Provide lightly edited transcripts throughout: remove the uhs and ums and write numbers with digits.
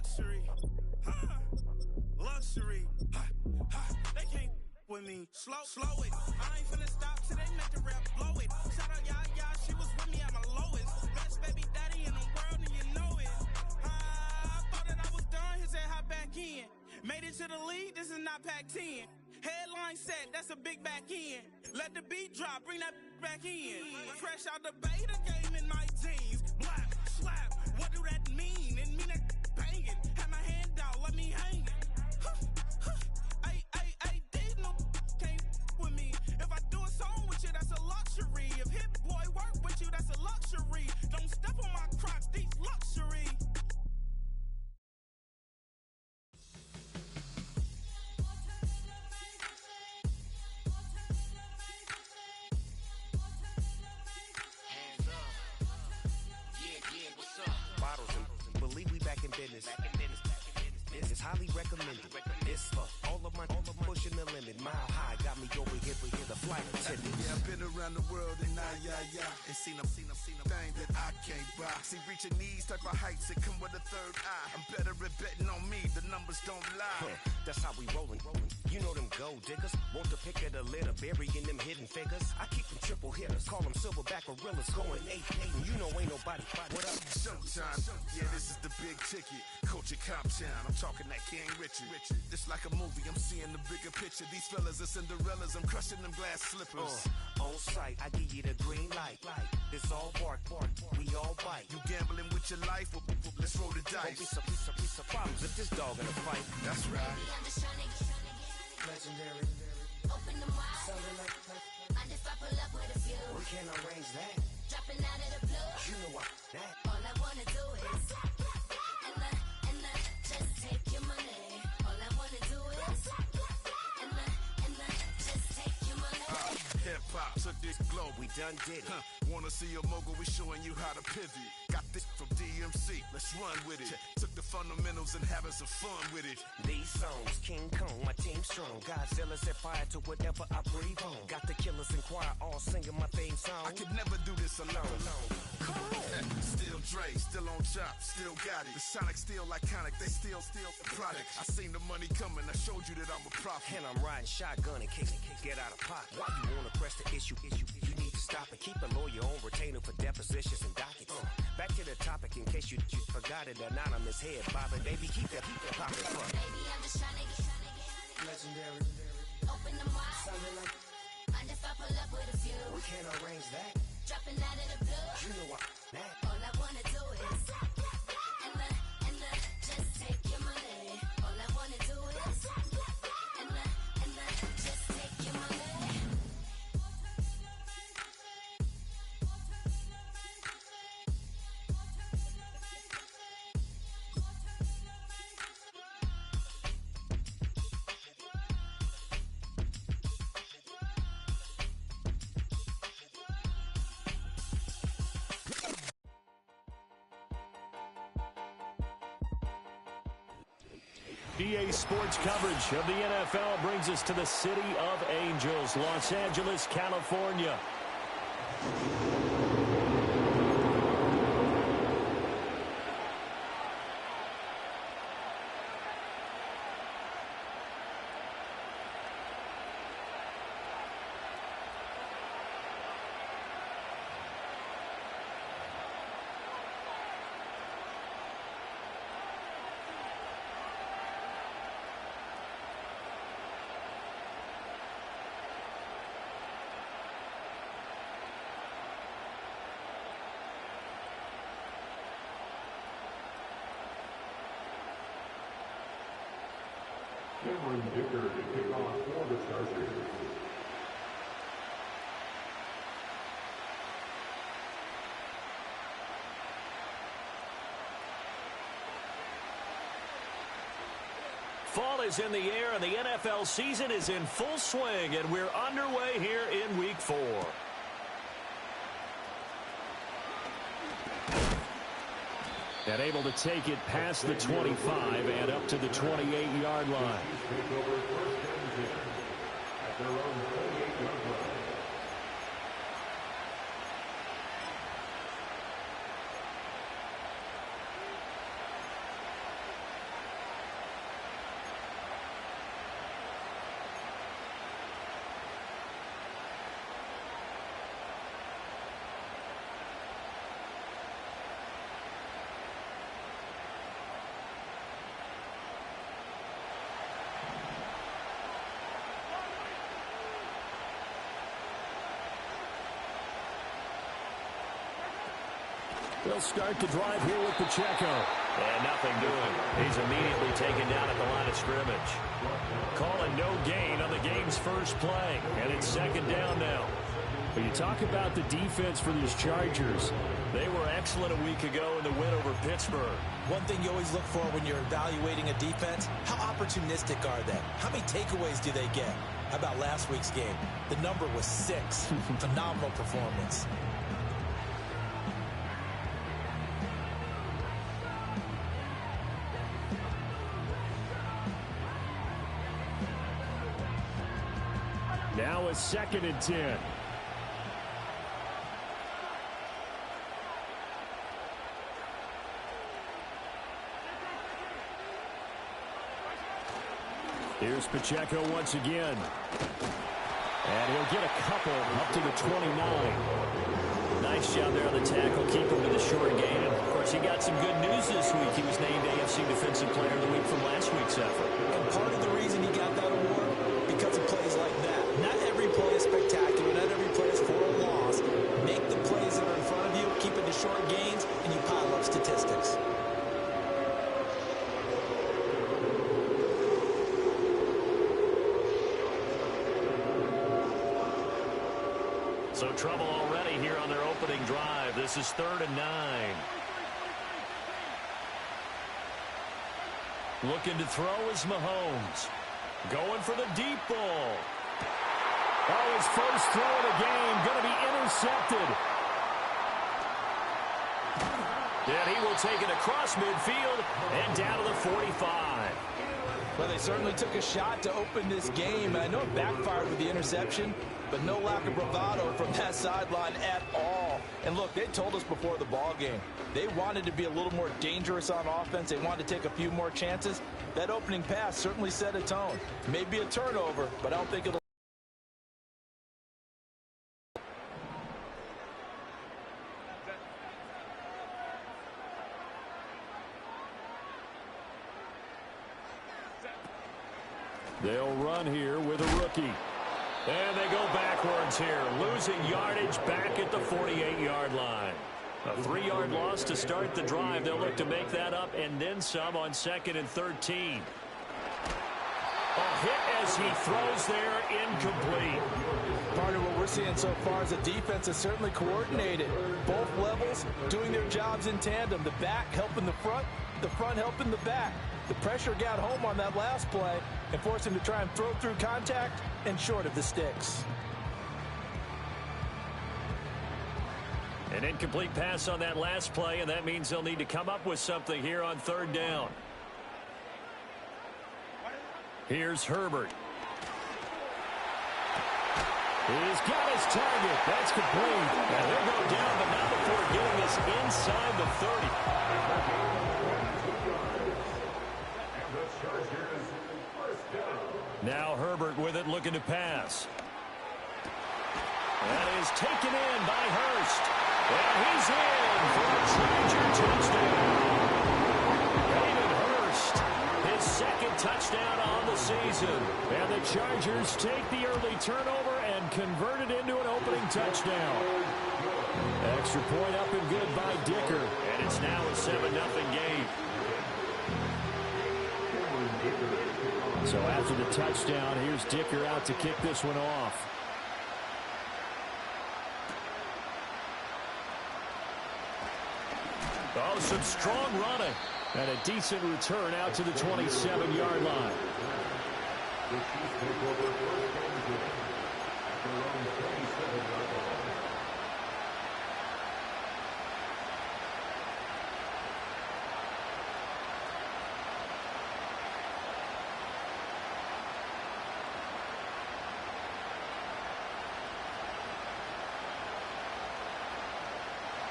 luxury. Luxury. They can't with me. Slow it. I ain't finna stop till they make the rap blow it. Shout out y'all, she was with me at my lowest. Best baby daddy in the world and you know it. I thought that I was done, he said hop back in. Made it to the league, this is not Pac-10. Headline set, that's a big back end. Let the beat drop, bring that back in. Fresh out the beta game in my jeans. Blap, slap, what do that mean? It mean that banging. Have my hand out, let me hang it. Ay, these no can't with me. If I do a song with you, that's a luxury. If Hit Boy work with you, that's a luxury. Don't step on my Crocs, these luxury. Bottles and believe we back in business. This is highly recommended. This for all of my pushing the limit. Mile high got me over here for the flight attendant. Yeah, I've been around the world and yeah. And seen them thing that I can't buy. See, reaching these type of heights that come with a third eye. I'm better at betting on me, the numbers don't lie. That's how we rollin'. You know them gold diggers. Want to pick of the litter, burying them hidden figures. I keep them triple hitters, call them silverback gorillas. Going 8-8, you know ain't nobody. What up? Showtime. Yeah, this is the big ticket. Culture Comptown. I'm talking that King Richard. This like a movie, I'm seeing the bigger picture. These fellas are Cinderellas, I'm crushing them glass slippers. On sight, I give you the green light. It's all bark, we all bite. You gambling with your life? Let's roll the dice. Don't be some problems if this dog in a fight. That's right. Baby, I'm just trying to get Legendary. open the wide. Something like And if I pull up with a few, we can't arrange that. dropping out of the blue. You know what? That. All I wanna do is and just take your money. All I wanna do is and just take your money. Hip hop took this globe. We done did it. Wanna see a mogul? We showing you how to pivot. Got this from DMC. Let's run with it. Took the fundamentals and having some fun with it. These songs, King Kong, my team strong. Godzilla set fire to whatever I breathe on. Got the killers in choir all singing my theme song. I could never do this alone. Still Dre, still on top, still got it. The Sonic still iconic, they still the product. I seen the money coming, I showed you that I'm a prophet. And I'm riding shotgun in case get out of pocket. Why you wanna press the issue? You need to stop and keep a lawyer on retainer for depositions and dockets. Back to the topic in case you forgot it. Anonymous head bobbing, baby, keep that popping. Baby, I'm just trying to get Legendary. open the wide. Something like And if I pull up with a few, we can't arrange that. dropping out of the blue. You know what? That. All I wanna do is and just take your money. All I wanna do is and just take your money. EA Sports coverage of the NFL brings us to the City of Angels, Los Angeles, California. Cameron Dicker to kick off for the Chargers. Fall is in the air and the NFL season is in full swing, and we're underway here in Week 4. And able to take it past the 25 and up to the 28-yard line. Take over first and 10 at their own 28-yard line. They'll start the drive here with Pacheco. And nothing doing. He's immediately taken down at the line of scrimmage. Calling no gain on the game's first play. And it's second down now. But you talk about the defense for these Chargers. They were excellent a week ago in the win over Pittsburgh. One thing you always look for when you're evaluating a defense, how opportunistic are they? How many takeaways do they get? How about last week's game? The number was 6. Phenomenal performance. Now a 2nd and 10. Here's Pacheco once again. And he'll get a couple up to the 29. Nice job there on the tackle. Keep him to the short game. Of course, he got some good news this week. He was named AFC Defensive Player of the Week from last week's effort. And part of the reason he got that award, because of plays like that. Not every play is spectacular. Not every play is for a loss. Make the plays that are in front of you, keep it to short gains, and you pile up statistics. So trouble already here on their opening drive. This is 3rd and 9. Looking to throw is Mahomes. Going for the deep ball. Oh, his first throw of the game going to be intercepted. And he will take it across midfield and down to the 45. Well, they certainly took a shot to open this game. I know it backfired with the interception, but no lack of bravado from that sideline at all. And look, they told us before the ball game, they wanted to be a little more dangerous on offense. They wanted to take a few more chances. That opening pass certainly set a tone. Maybe a turnover, but I don't think it'll. They'll run here with a rookie. And they go backwards here, losing yardage back at the 48-yard line. A 3-yard loss to start the drive. They'll look to make that up and then some on 2nd and 13. A hit as he throws there, incomplete. Part of what we're seeing so far is the defense is certainly coordinated. Both levels doing their jobs in tandem. The back helping the front helping the back. The pressure got home on that last play and forced him to try and throw through contact and short of the sticks. An incomplete pass on that last play, and that means they'll need to come up with something here on 3rd down. Here's Herbert. He's got his target. That's complete. And they'll go down, but not before getting this inside the 30. Now Herbert with it, looking to pass. That is taken in by Hurst. And he's in for a Charger touchdown. David Hurst, his 2nd touchdown on the season. And the Chargers take the early turnover and convert it into an opening touchdown. Extra point up and good by Dicker. And it's now a 7-0 game. So after the touchdown, here's Dicker out to kick this one off. Oh, some strong running. And a decent return out to the 27-yard line.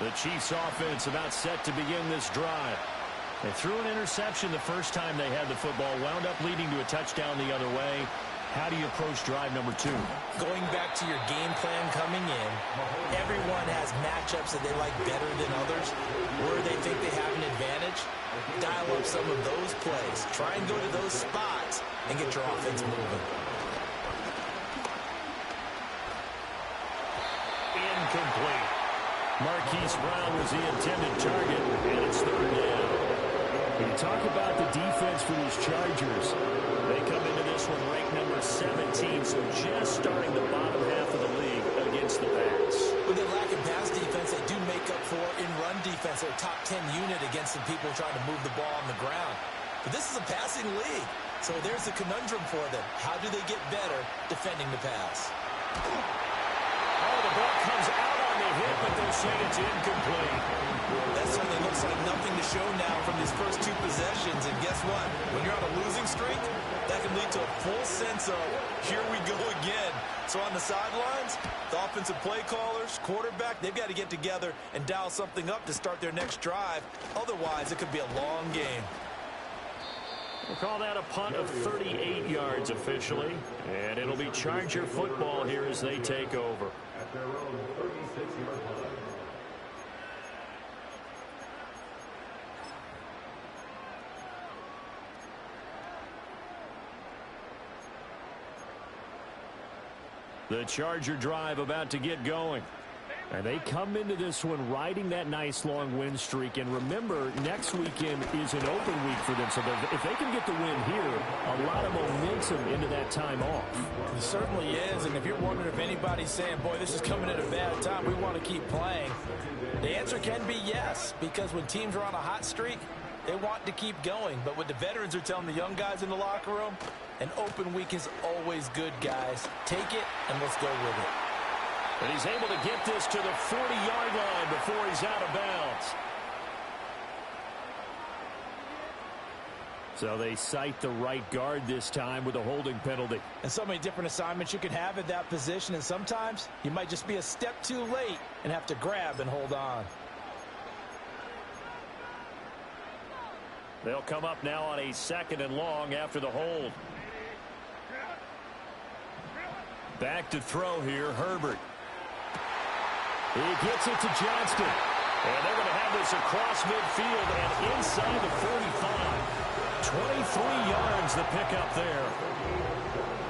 The Chiefs offense about set to begin this drive. They threw an interception the first time they had the football, wound up leading to a touchdown the other way. How do you approach drive number 2? Going back to your game plan coming in, everyone has matchups that they like better than others. Where they think they have an advantage, dial up some of those plays. Try and go to those spots and get your offense moving. Incomplete. Marquise Brown was the intended When you talk about the defense for these Chargers, they come into this one ranked number 17, so just starting the bottom half of the league against the pass. With their lack of pass defense, they do make up for in run defense. They're a top 10 unit against some people trying to move the ball on the ground. But this is a passing league, so there's a conundrum for them. How do they get better defending the pass? Oh, the ball comes out on the hit, but they'll say it's incomplete. That certainly looks like nothing to show now from these first two possessions. And guess what? When you're on a losing streak, that can lead to a full sense of, here we go again. So on the sidelines, the offensive play callers, quarterback, they've got to get together and dial something up to start their next drive. Otherwise, it could be a long game. We'll call that a punt of 38 yards officially. And it'll be Charger football here as they take over. At their own 36-yard line. The Charger drive about to get going. And they come into this one riding that nice long win streak. And remember, next weekend is an open week for them. So if they can get the win here, a lot of momentum into that time off. It certainly is. And if you're wondering if anybody's saying, boy, this is coming at a bad time, we want to keep playing, the answer can be yes. Because when teams are on a hot streak, they want to keep going. But what the veterans are telling the young guys in the locker room, an open week is always good, guys. Take it, and let's go with it. And he's able to get this to the 40-yard line before he's out of bounds. So they cite the right guard this time with a holding penalty. And so many different assignments you can have at that position, and sometimes you might just be a step too late and have to grab and hold on. They'll come up now on a 2nd and long after the hold. Back to throw here, Herbert. He gets it to Johnston. And they're going to have this across midfield and inside the 45. 23 yards the pickup there.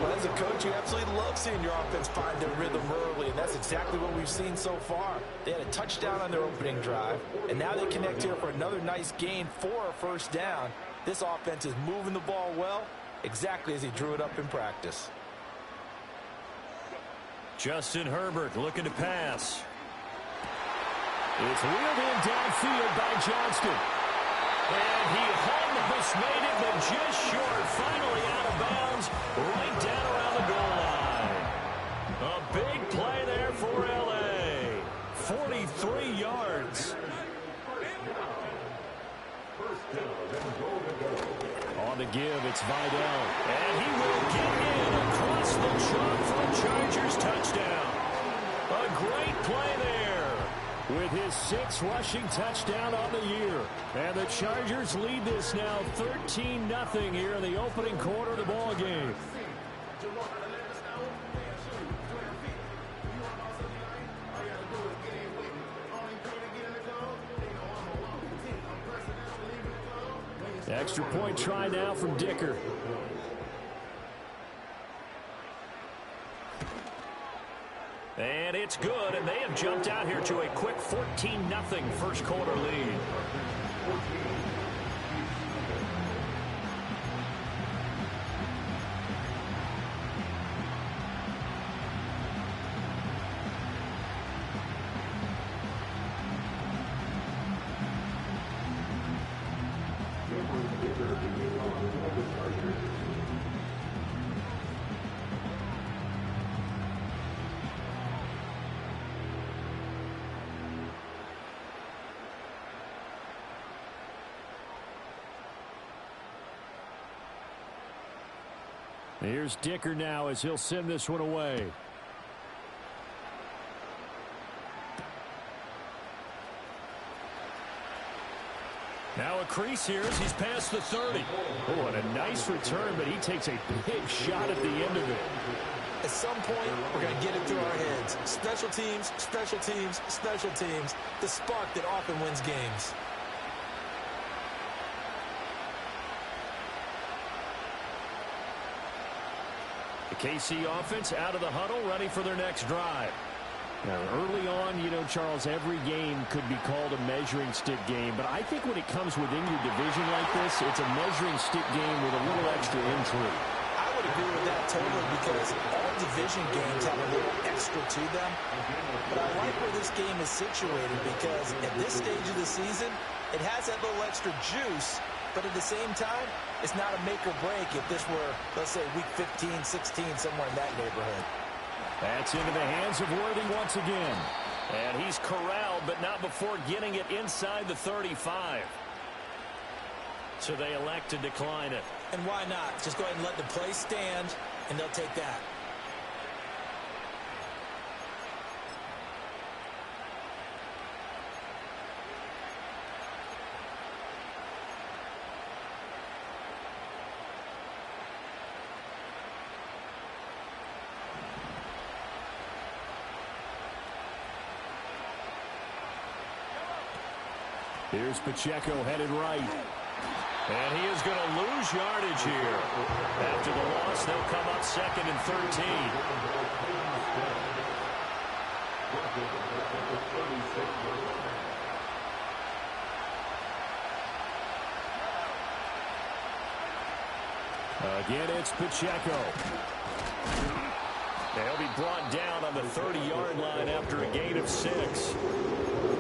Well, as a coach, you absolutely love seeing your offense find their rhythm early, and that's exactly what we've seen so far. They had a touchdown on their opening drive, and now they connect here for another nice gain for a first down. This offense is moving the ball well, exactly as he drew it up in practice. Justin Herbert looking to pass. It's wheeled in downfield by Johnston. And he almost made it, but just short. Finally out of bounds, right down around the goal line. A big play there for L.A. 43 yards. On the give, it's Vidal. And he will get in across the chalk for a Chargers touchdown. A great play there. With his 6th rushing touchdown on the year. And the Chargers lead this now 13-0 here in the opening quarter of the ball game. Extra point try now from Dicker. And it's good, and they have jumped out here to a quick 14-0 first quarter lead. Here's Dicker now as he'll send this one away. Now a crease here as he's past the 30. Oh, and a nice return, but he takes a big shot at the end of it. At some point, we're going to get it through our heads. Special teams, special teams, special teams. The spark that often wins games. The KC offense out of the huddle, ready for their next drive. Now, early on, you know, Charles, every game could be called a measuring stick game. But I think when it comes within your division like this, it's a measuring stick game with a little extra intrigue. I would agree with that totally because all division games have a little extra to them. But I like where this game is situated because at this stage of the season, it has that little extra juice. But at the same time, it's not a make or break if this were, let's say, week 15, 16, somewhere in that neighborhood. That's into the hands of Worthy once again. And he's corralled, but not before getting it inside the 35. So they elect to decline it. And why not? Just go ahead and let the play stand, and they'll take that. Here's Pacheco headed right. And he is going to lose yardage here. After the loss, they'll come up 2nd and 13. Again, it's Pacheco. They'll be brought down on the 30-yard line after a gain of 6.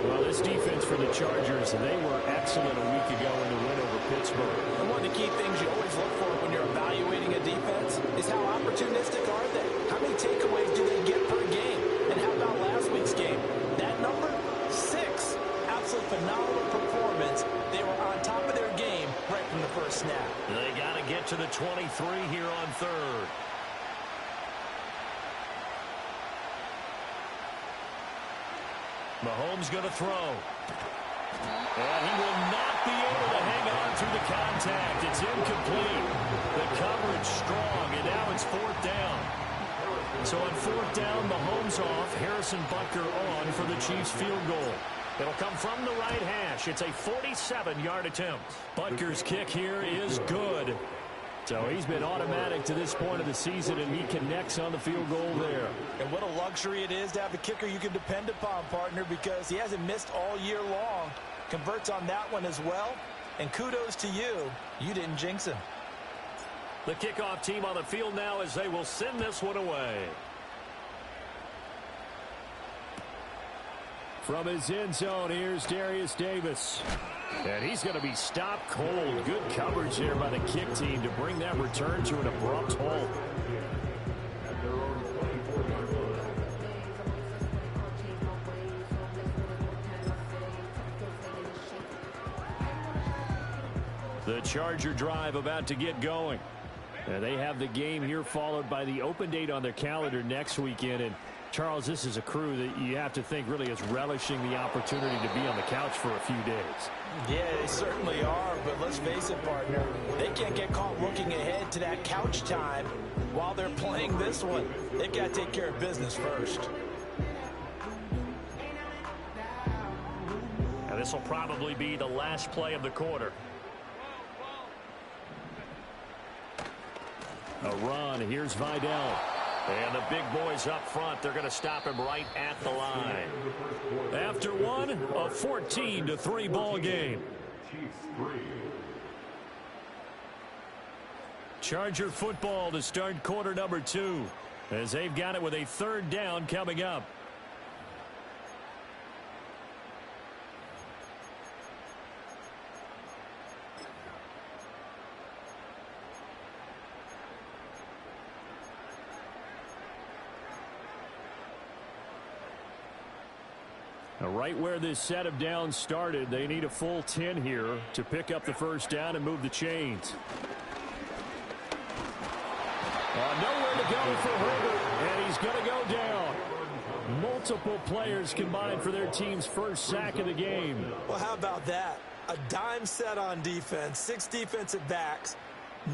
Well, this defense for the Chargers, they were excellent a week ago in the win over Pittsburgh. And one of the key things you always look for when you're evaluating a defense is how opportunistic are they? How many takeaways do they get per game? And how about last week's game? That number? 6. Absolute phenomenal performance. They were on top of their game right from the first snap. They got to get to the 23 here on 3rd. Mahomes going to throw. And he will not be able to hang on through the contact. It's incomplete. The coverage strong, and now it's 4th down. So on 4th down, Mahomes off, Harrison Butker on for the Chiefs field goal. It'll come from the right hash. It's a 47-yard attempt. Butker's kick here is good. So he's been automatic to this point of the season, and he connects on the field goal there. And what a luxury it is to have a kicker you can depend upon, partner, because he hasn't missed all year long. Converts on that one as well. And kudos to you. You didn't jinx him. The kickoff team on the field now as they will send this one away. From his end zone, here's Darius Davis. And he's going to be stopped cold. Good coverage there by the kick team to bring that return to an abrupt halt. The Charger drive about to get going. And they have the game here followed by the open date on their calendar next weekend. And Charles, this is a crew that you have to think really is relishing the opportunity to be on the couch for a few days. Yeah, they certainly are, but let's face it, partner. They can't get caught looking ahead to that couch time while they're playing this one. They've got to take care of business first. Now this will probably be the last play of the quarter. A run. Here's Vidal. And the big boys up front, they're going to stop him right at the line. After one, a 14-3 ball game. Charger football to start quarter number 2 as they've got it with a 3rd down coming up. Now, right where this set of downs started, they need a full 10 here to pick up the 1st down and move the chains. Nowhere to go for Herbert, and he's going to go down. Multiple players combined for their team's 1st sack of the game. Well, how about that? A dime set on defense, 6 defensive backs.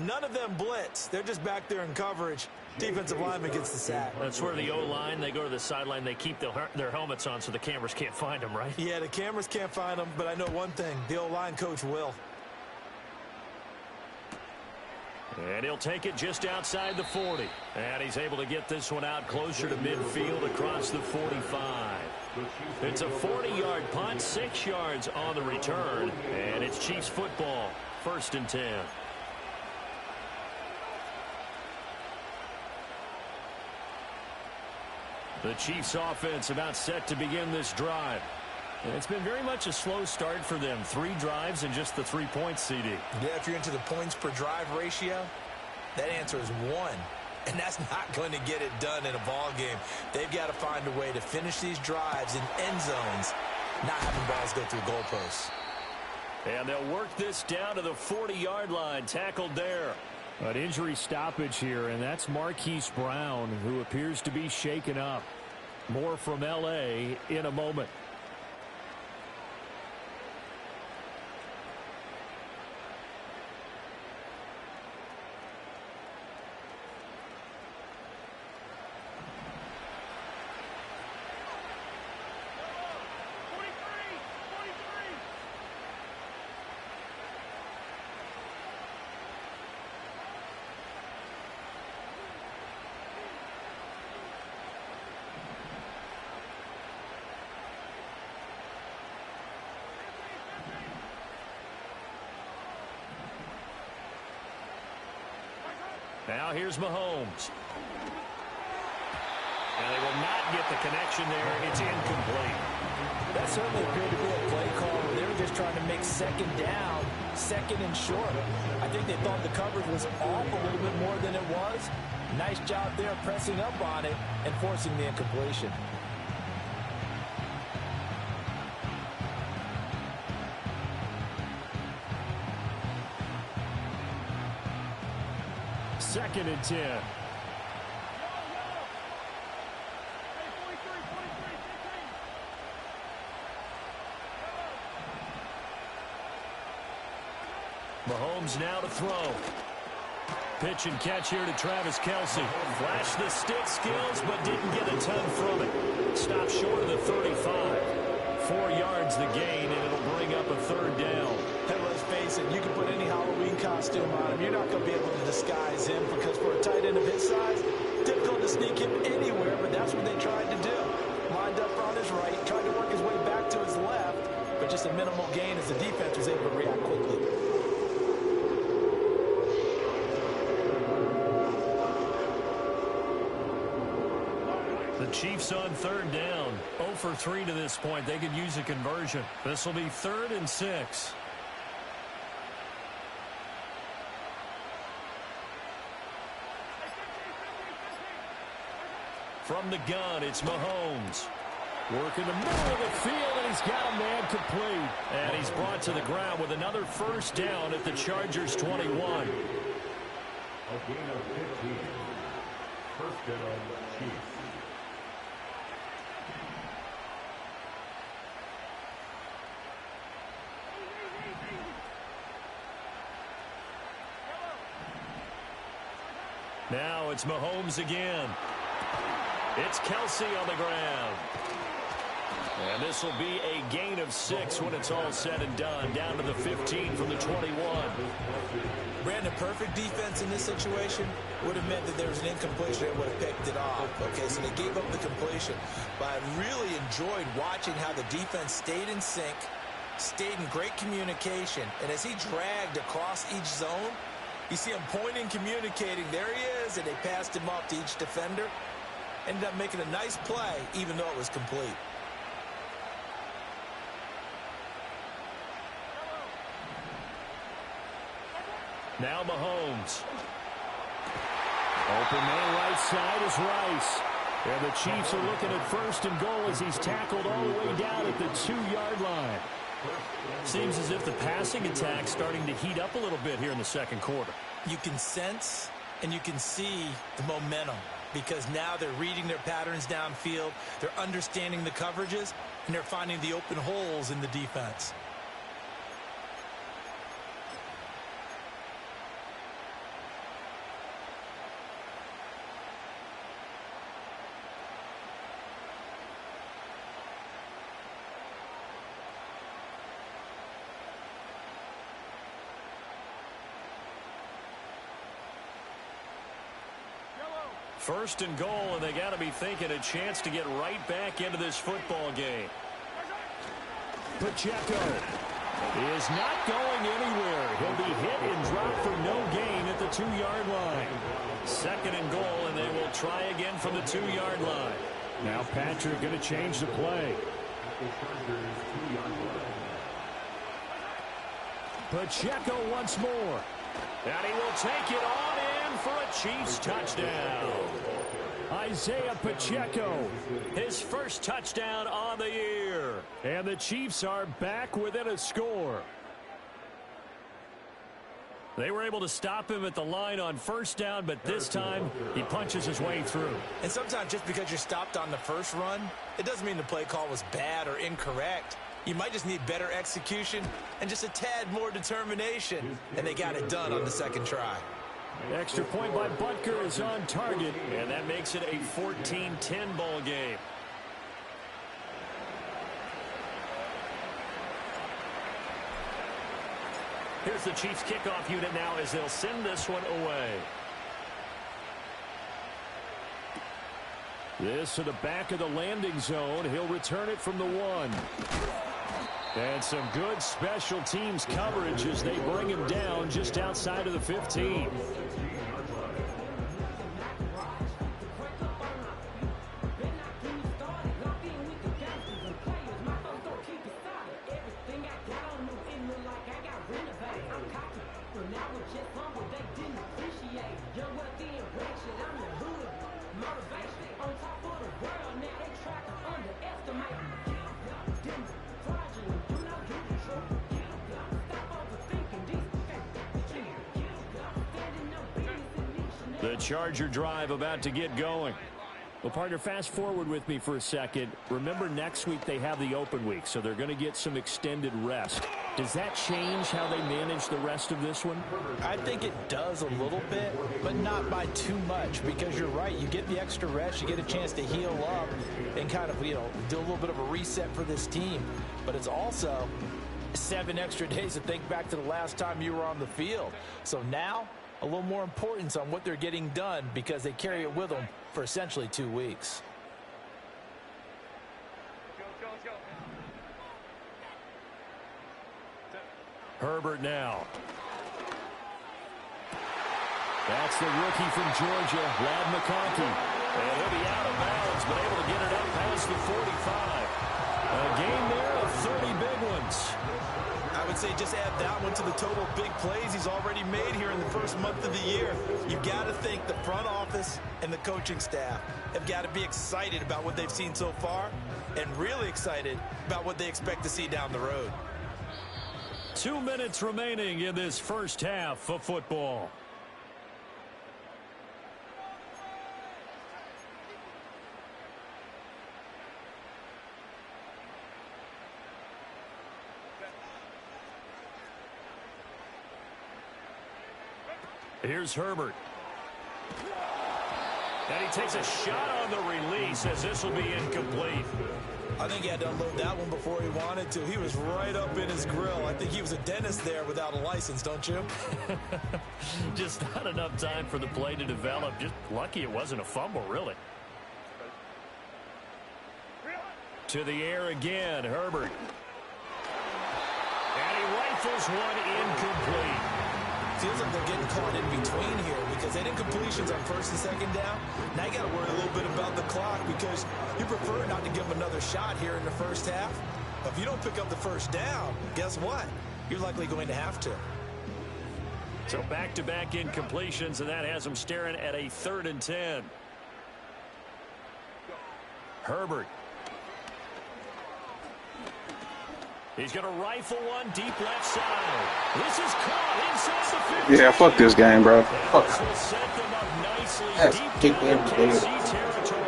None of them blitz. They're just back there in coverage. Defensive lineman gets the sack. That's where the O-line, they go to the sideline, they keep their helmets on so the cameras can't find them, right? Yeah, the cameras can't find them, but I know one thing. The O-line coach will. And he'll take it just outside the 40. And he's able to get this one out closer to midfield across the 45. It's a 40-yard punt, 6 yards on the return. And it's Chiefs football, 1st and 10. The Chiefs offense about set to begin this drive. And it's been very much a slow start for them. 3 drives and just the 3 points, CD. Yeah, if you're into the points per drive ratio, that answer is 1. And that's not going to get it done in a ball game. They've got to find a way to finish these drives in end zones, not having balls go through goalposts. And they'll work this down to the 40-yard line. Tackled there. An injury stoppage here, and that's Marquise Brown, who appears to be shaken up. More from L.A. in a moment. Now here's Mahomes. And they will not get the connection there. It's incomplete. That certainly appeared to be a play call where they were just trying to make 2nd down, 2nd and short. I think they thought the coverage was off a little bit more than it was. Nice job there pressing up on it and forcing the incompletion. Second and 10. Mahomes now to throw. Pitch and catch here to Travis Kelce. Flashed the stick skills, but didn't get a ton from it. Stopped short of the 35. 4 yards the gain, and it'll bring up a 3rd down. Hey, let's face it, you can put any Halloween costume on him. You're not going to be able to disguise him because for a tight end of his size, difficult to sneak him anywhere, but that's what they tried to do. Lined up on his right, tried to work his way back to his left, but just a minimal gain as the defense was able to react quickly. The Chiefs on 3rd down. 0 for 3 to this point. They could use a conversion. This will be 3rd and 6. From the gun, it's Mahomes. Work in the middle of the field, and he's got a man complete. And he's brought to the ground with another 1st down at the Chargers' 21. A gain of 15. 1st down, Chiefs. Now it's Mahomes again. It's Kelce on the ground. And this will be a gain of 6 when it's all said and done. Down to the 15 from the 21. Brandon, perfect defense in this situation would have meant that there was an incompletion that would have picked it off. Okay, so they gave up the completion. But I really enjoyed watching how the defense stayed in sync, stayed in great communication. And as he dragged across each zone, you see him pointing, communicating. There he is, and they passed him off to each defender. Ended up making a nice play, even though it was complete. Now Mahomes. Open man right side is Rice. And the Chiefs are looking at 1st and goal as he's tackled all the way down at the 2-yard line. Seems as if the passing attack's starting to heat up a little bit here in the 2nd quarter. You can sense and you can see the momentum because now they're reading their patterns downfield, they're understanding the coverages, and they're finding the open holes in the defense. First and goal, and they got to be thinking a chance to get right back into this football game. Pacheco is not going anywhere. He'll be hit and dropped for no gain at the 2-yard line. Second and goal, and they will try again from the 2-yard line. Now Patrick going to change the play. Pacheco once more. And he will take it on in for a Chiefs touchdown. Isaiah Pacheco, his first touchdown on the year. And the Chiefs are back within a score. They were able to stop him at the line on first down, but this time he punches his way through. And sometimes just because you're stopped on the first run, it doesn't mean the play call was bad or incorrect. You might just need better execution and just a tad more determination. And they got it done on the second try. Extra point by Butker is on target. And that makes it a 14-10 ball game. Here's the Chiefs kickoff unit now as they'll send this one away. This to the back of the landing zone. He'll return it from the 1. And some good special teams coverage as they bring him down just outside of the 15. The Charger drive about to get going. Well, partner, fast forward with me for a second. Remember, next week they have the open week, so they're going to get some extended rest. Does that change how they manage the rest of this one? I think it does a little bit, but not by too much, because you're right. You get the extra rest, you get a chance to heal up and kind of, do a little bit of a reset for this team. But it's also 7 extra days to think back to the last time you were on the field. So now, a little more importance on what they're getting done because they carry it with them for essentially 2 weeks. Herbert now. That's the rookie from Georgia, Lad McConkey. And he'll be out of bounds, but able to get it up past the 45. A game there of 30 big ones. I would say just add that one to the total big plays he's already made here in the first month of the year. You've got to think the front office and the coaching staff have got to be excited about what they've seen so far and really excited about what they expect to see down the road. 2 minutes remaining in this first half of football. Here's Herbert. And he takes a shot on the release as this will be incomplete. I think he had to unload that one before he wanted to. He was right up in his grill. I think he was a dentist there without a license, don't you? Just not enough time for the play to develop. Just lucky it wasn't a fumble, really. To the air again, Herbert. And he rifles one incomplete. Feels like they're getting caught in between here because they did completions on first and second down. Now you got to worry a little bit about the clock because you prefer not to give them another shot here in the first half. But if you don't pick up the first down, guess what? You're likely going to have to. So back-to-back incompletions, and that has them staring at a 3rd and 10. Herbert. He's going to rifle one deep left side. This is caught inside the 50. Yeah, fuck this game, bro. Fuck. This will set them up nicely That's deep in KC territory.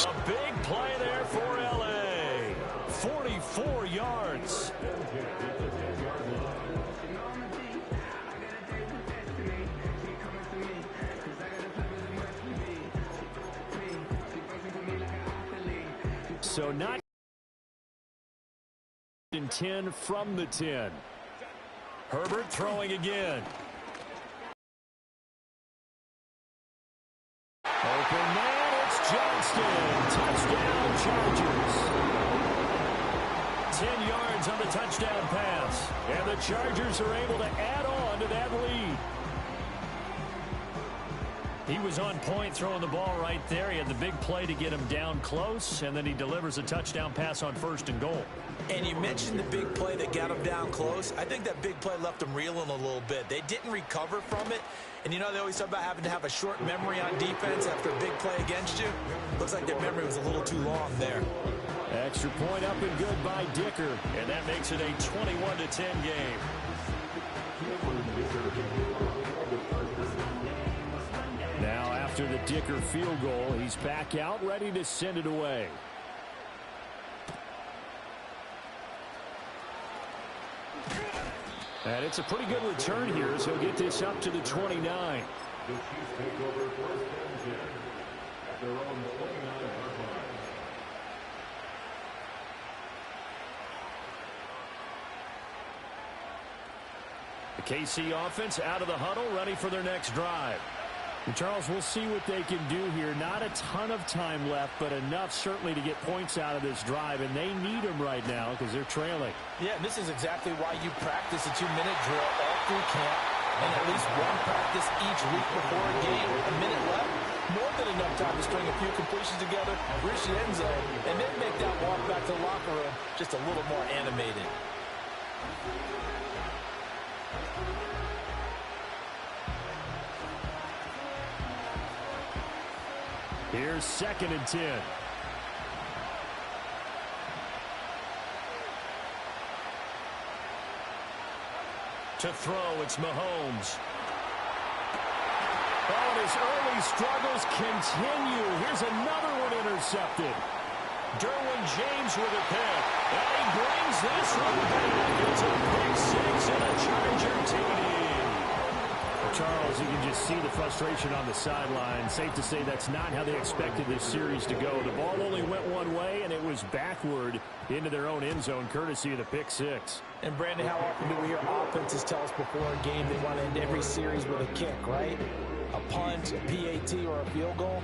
A big play there for L.A. 44 yards. So not in 10 from the 10. Herbert throwing again. open man. It's Johnston. Touchdown, Chargers. 10 yards on the touchdown pass. And the Chargers are able to add on to that lead. He was on point throwing the ball right there. He had the big play to get him down close, and then he delivers a touchdown pass on 1st and goal. And you mentioned the big play that got him down close. I think that big play left him reeling a little bit. They didn't recover from it. And, you know, they always talk about having to have a short memory on defense after a big play against you. Looks like their memory was a little too long there. Extra point up and good by Dicker. And that makes it a 21-10 game. Now, after the Dicker field goal, he's back out, ready to send it away. And it's a pretty good return here as he'll get this up to the 29. The Chiefs take over 1st and 10 at their own 29-yard line. The KC offense out of the huddle, ready for their next drive. And Charles, we'll see what they can do here. Not a ton of time left, but enough certainly to get points out of this drive, and they need them right now because they're trailing. Yeah, and this is exactly why you practice a 2-minute drill all through camp and at least one practice each week before a game. A minute left, more than enough time to string a few completions together, reach the end zone, and then make that walk back to the locker room just a little more animated. Here's 2nd and 10. To throw, it's Mahomes. Oh, and his early struggles continue. Here's another one intercepted. Dwn James with a pick. And he brings this one back. It's a pick 6 and a Charger TD. Charles, you can just see the frustration on the sideline. Safe to say that's not how they expected this series to go. The ball only went one way, and it was backward into their own end zone, courtesy of the pick 6. And, Brandon, how often do we hear offenses tell us before a game they want to end every series with a kick, right? A punt, a PAT, or a field goal.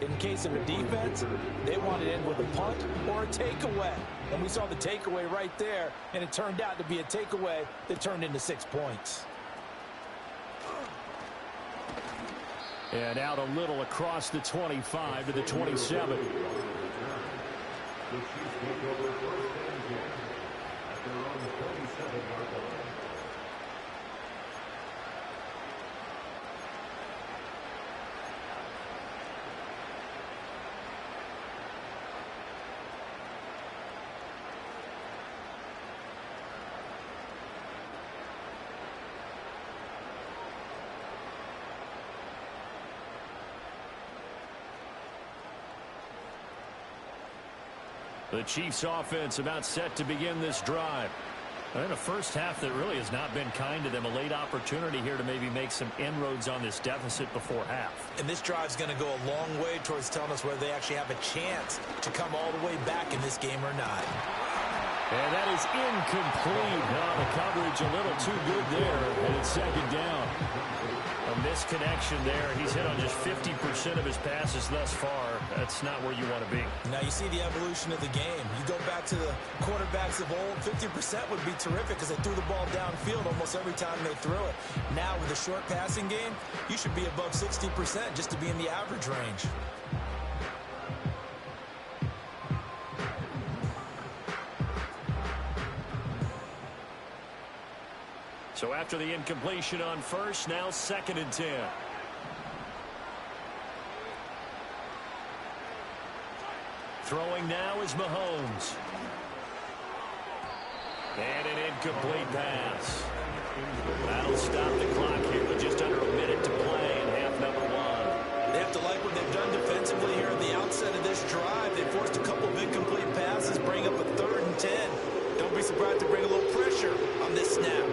In case of a defense, they want to end with a punt or a takeaway. And we saw the takeaway right there, and it turned out to be a takeaway that turned into 6 points. And out a little across the 25 to the 27. The Chiefs take over 1st and 10 at their own 27-yard line. The Chiefs offense about set to begin this drive. In a first half that really has not been kind to them. A late opportunity here to maybe make some inroads on this deficit before half. And this drive's going to go a long way towards telling us whether they actually have a chance to come all the way back in this game or not. And that is incomplete. Now the coverage a little too good there, and it's 2nd down. A misconnection there. He's hit on just 50% of his passes thus far. That's not where you want to be. Now you see the evolution of the game. You go back to the quarterbacks of old, 50% would be terrific because they threw the ball downfield almost every time they threw it. Now with a short passing game, you should be above 60% just to be in the average range. So after the incompletion on first, now 2nd and 10. Throwing now is Mahomes. And an incomplete pass. That'll stop the clock here with just under a minute to play in half number 1. They have to like what they've done defensively here at the outset of this drive. They forced a couple of incomplete passes, bring up a 3rd and 10. Don't be surprised to bring a little pressure on this snap.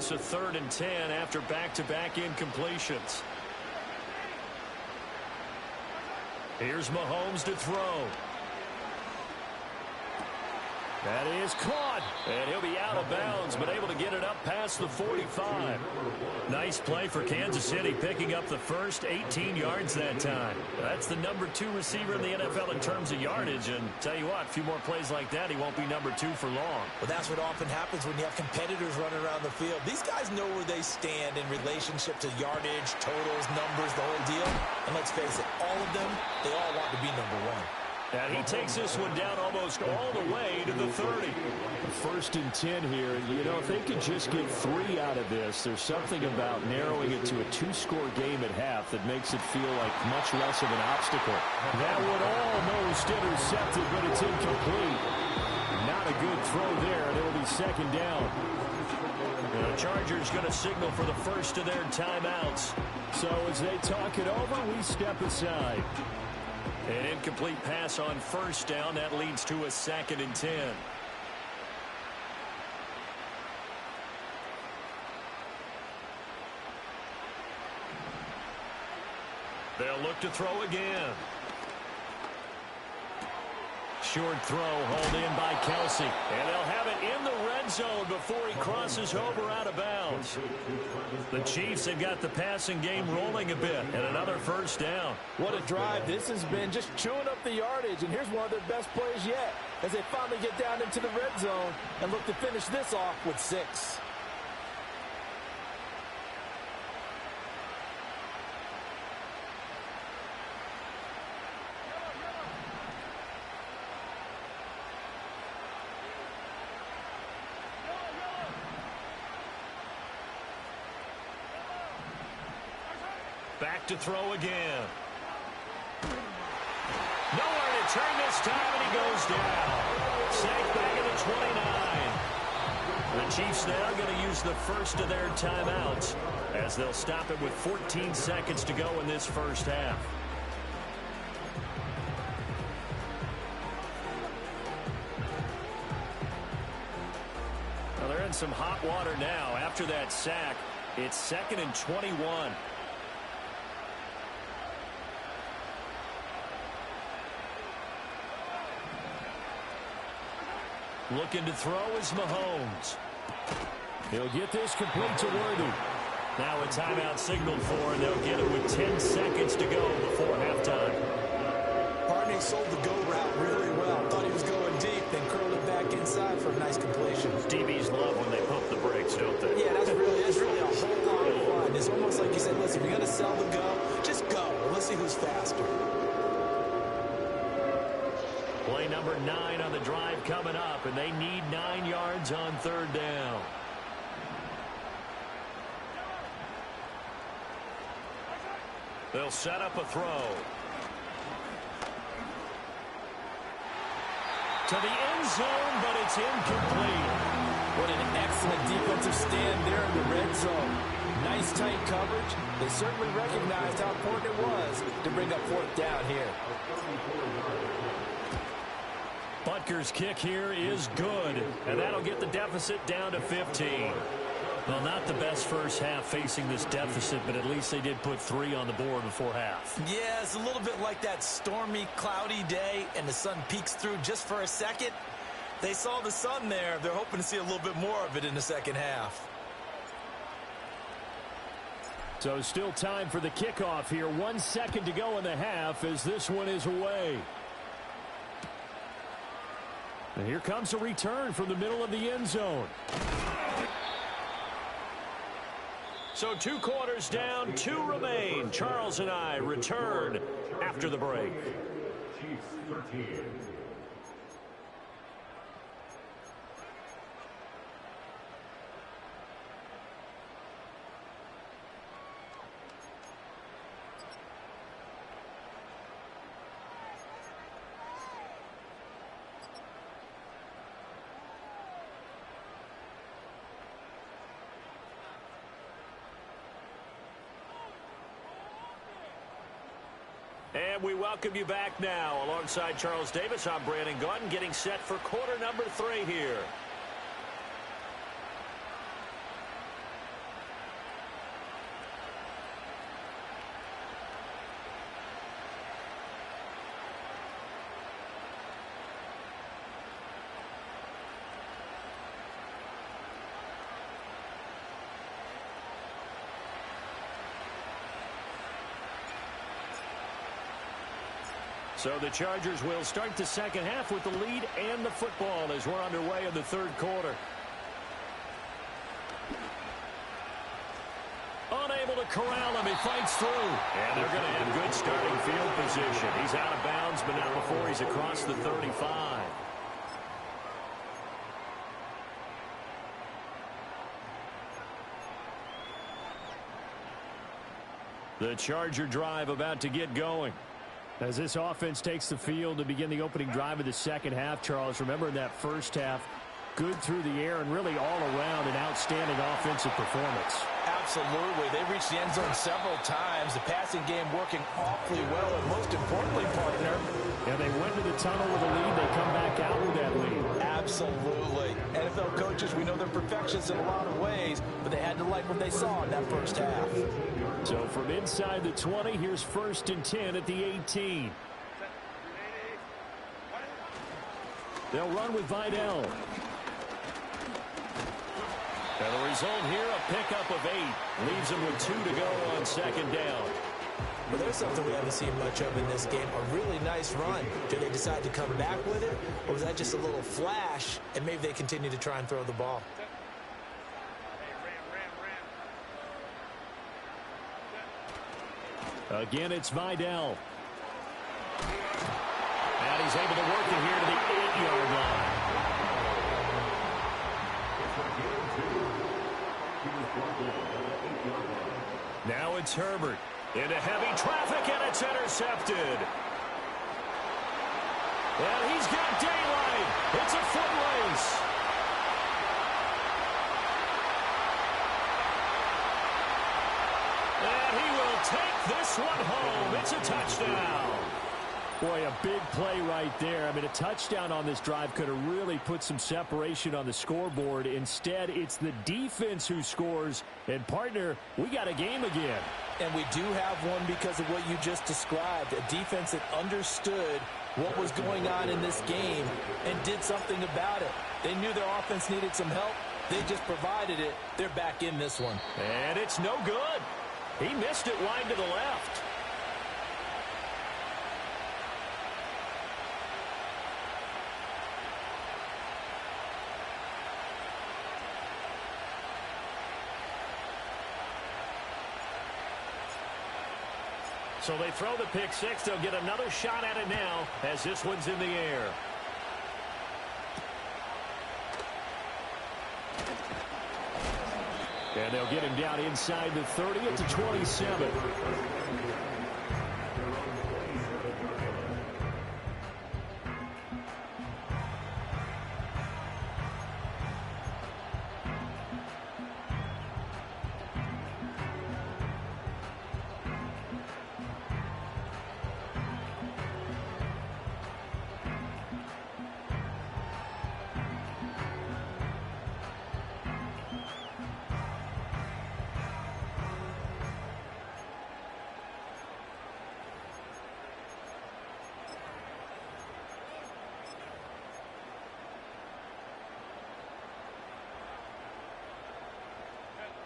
face a 3rd and 10 after back-to-back incompletions. Here's Mahomes to throw. That is caught, and he'll be out of bounds, but able to get it up past the 45. Nice play for Kansas City, picking up the first 18 yards that time. That's the number 2 receiver in the NFL in terms of yardage, and tell you what, a few more plays like that, he won't be number 2 for long. Well, that's what often happens when you have competitors running around the field. These guys know where they stand in relationship to yardage, totals, numbers, the whole deal. And let's face it, all of them, they all want to be number 1. And he takes this one down almost all the way to the 30. 1st and 10 here. You know, if they could just get 3 out of this, there's something about narrowing it to a 2-score game at half that makes it feel like much less of an obstacle. That one almost intercepted, but it's incomplete. Not a good throw there, and it'll be 2nd down. The Chargers going to signal for the first of their timeouts. So as they talk it over, we step aside. An incomplete pass on 1st down. That leads to a 2nd and 10. They'll look to throw again. Short throw hauled in by Kelsey. And they'll have it in the red zone before he crosses over out of bounds. The Chiefs have got the passing game rolling a bit. And another 1st down. What a drive this has been, just chewing up the yardage. And here's one of their best plays yet as they finally get down into the red zone and look to finish this off with 6. Back to throw again. Nowhere to turn this time, and he goes down. Sacked back at the 29. The Chiefs now going to use the first of their timeouts as they'll stop it with 14 seconds to go in this first half. Well, they're in some hot water now. After that sack, it's 2nd and 21. Looking to throw is Mahomes. He'll get this complete to Worthy. Now a timeout signaled for, and they'll get it with 10 seconds to go before halftime. Barney sold the go route really well. Thought he was going deep, then curled it back inside for a nice completion. DBs love when they pump the brakes, don't they? Yeah, that's really a whole lot of fun. It's almost like you said, listen, if you're going to sell the go, just go. Let's see who's faster. Play number 9 on the drive coming up, and they need 9 yards on 3rd down. They'll set up a throw. To the end zone, but it's incomplete. What an excellent defensive stand there in the red zone. Nice tight coverage. They certainly recognized how important it was to bring up 4th down here. Butker's kick here is good, and that'll get the deficit down to 15. Well, not the best first half facing this deficit, but at least they did put 3 on the board before half. Yeah, it's a little bit like that stormy, cloudy day, and the sun peeks through just for a second. They saw the sun there. They're hoping to see a little bit more of it in the second half. So still time for the kickoff here. 1 second to go in the half as this one is away. And here comes a return from the middle of the end zone. So 2 quarters down, 2 remain. Charles and I return after the break. Chiefs 13. And we welcome you back now. Alongside Charles Davis, I'm Brandon Gaudin, getting set for quarter number 3 here. So the Chargers will start the second half with the lead and the football as we're underway in the third quarter. Unable to corral him. He fights through. And they're going to have good starting field position. He's out of bounds, but not before he's across the 35. The Charger drive about to get going. As this offense takes the field to begin the opening drive of the second half, Charles, remember in that first half, good through the air and really all around an outstanding offensive performance. Absolutely. They reached the end zone several times. The passing game working awfully well, and most importantly, partner. And they went to the tunnel with a lead. They come back out with that lead. Absolutely. NFL coaches, we know they're perfectionists in a lot of ways, but they had to like what they saw in that first half. So from inside the 20, here's 1st and 10 at the 18. They'll run with Vidal. And the result here, a pickup of 8. Leaves them with 2 to go on second down. Well, there's something we haven't seen much of in this game, a really nice run. Did they decide to come back with it, or was that just a little flash, and maybe they continue to try and throw the ball? Again, it's Vidal. And he's able to work it here to the 8-yard line. Now it's Herbert. Into heavy traffic, and it's intercepted. And he's got daylight. It's a foot race. And he will take this one home. It's a touchdown. Boy, a big play right there. I mean, a touchdown on this drive could have really put some separation on the scoreboard. Instead, it's the defense who scores. And, partner, we got a game again. And we do have one because of what you just described, a defense that understood what was going on in this game and did something about it. They knew their offense needed some help. They just provided it. They're back in this one. And it's no good. He missed it wide to the left. So they throw the pick six. They'll get another shot at it now as this one's in the air. And they'll get him down inside the 30 at the 27.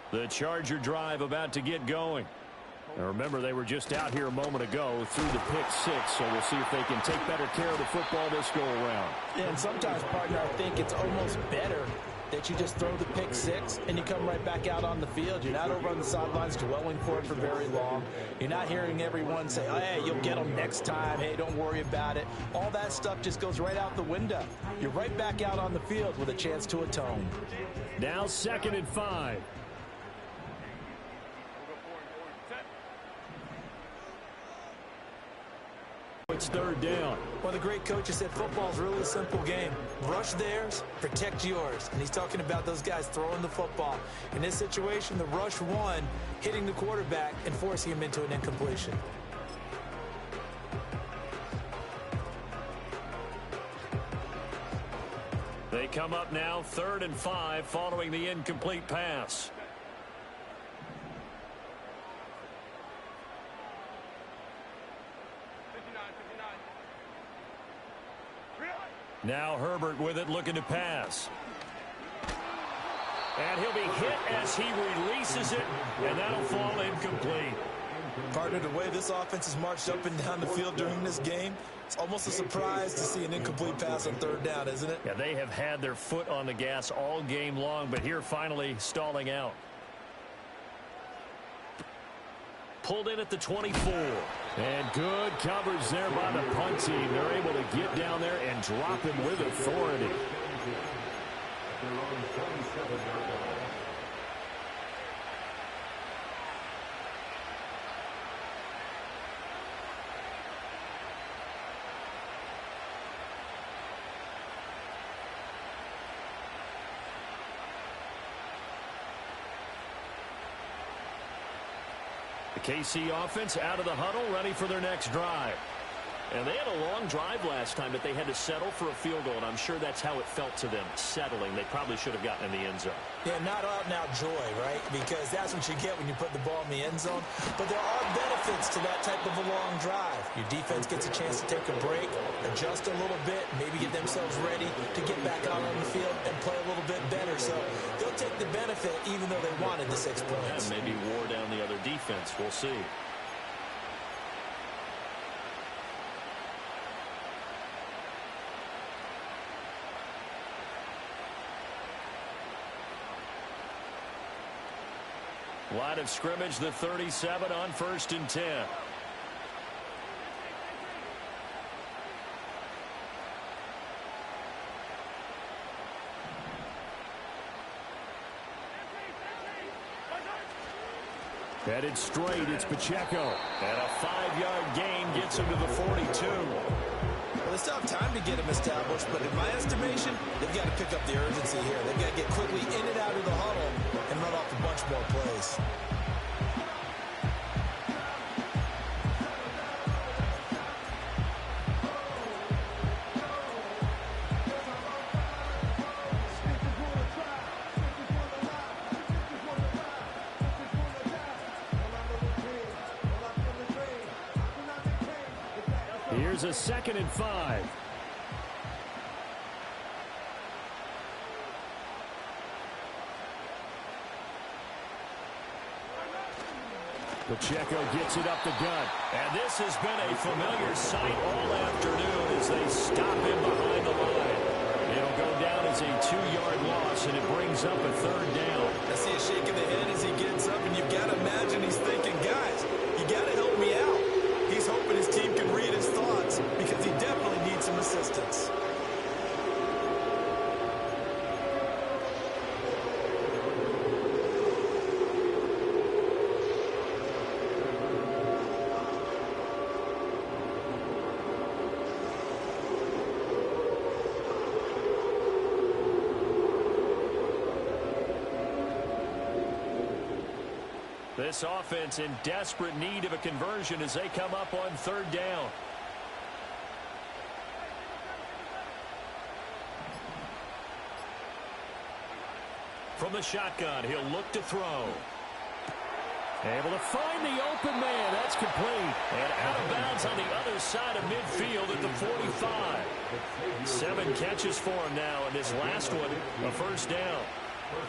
The Charger drive about to get going. Now remember, they were just out here a moment ago through the pick six, so we'll see if they can take better care of the football this go around. And sometimes, partner, I think it's almost better that you just throw the pick six and you come right back out on the field. You're not over on the sidelines dwelling for it for very long. You're not hearing everyone say, oh, hey, you'll get them next time. Hey, don't worry about it. All that stuff just goes right out the window. You're right back out on the field with a chance to atone. Now 2nd and 5. It's 3rd down. Well, the great coach has said football's really a simple game. Rush theirs, protect yours. And he's talking about those guys throwing the football. In this situation, the rush one, hitting the quarterback and forcing him into an incompletion. They come up now 3rd and 5 following the incomplete pass. Now Herbert with it, looking to pass. And he'll be hit as he releases it, and that'll fall incomplete. Partner, the way this offense has marched up and down the field during this game, it's almost a surprise to see an incomplete pass on third down, isn't it? Yeah, they have had their foot on the gas all game long, but here finally stalling out. Pulled in at the 24. And good coverage there by the punt team. They're able to get down there and drop him with authority. The KC offense out of the huddle, ready for their next drive. And they had a long drive last time, but they had to settle for a field goal, and I'm sure that's how it felt to them, settling. They probably should have gotten in the end zone. Yeah, not out-and-out joy, right? Because that's what you get when you put the ball in the end zone. But there are benefits to that type of a long drive. Your defense gets a chance to take a break, adjust a little bit, maybe get themselves ready to get back out on the field and play a little bit better. So they'll take the benefit even though they wanted the 6 points. And maybe wore down the other defense. We'll see. Line of scrimmage, the 37 on 1st and 10. Headed straight, it's Pacheco. And a 5-yard gain gets him to the 42. Well, they still have time to get him established, but in my estimation, they've got to pick up the urgency here. They've got to get quickly in and out of the huddle and run off a bunch more plays. Here's a 2nd and 5. Pacheco gets it up the gut. And this has been a familiar sight all afternoon as they stop him behind the line. It'll go down as a 2-yard loss, and it brings up a 3rd down. I see a shake of the head as he gets up, and you've got to imagine he's thinking, guys, you got to help me out. He's hoping his team can read his thoughts because he definitely needs some assistance. This offense in desperate need of a conversion as they come up on 3rd down. From the shotgun, he'll look to throw. Able to find the open man. That's complete. And out of bounds on the other side of midfield at the 45. 7 catches for him now, and his last one, a 1st down.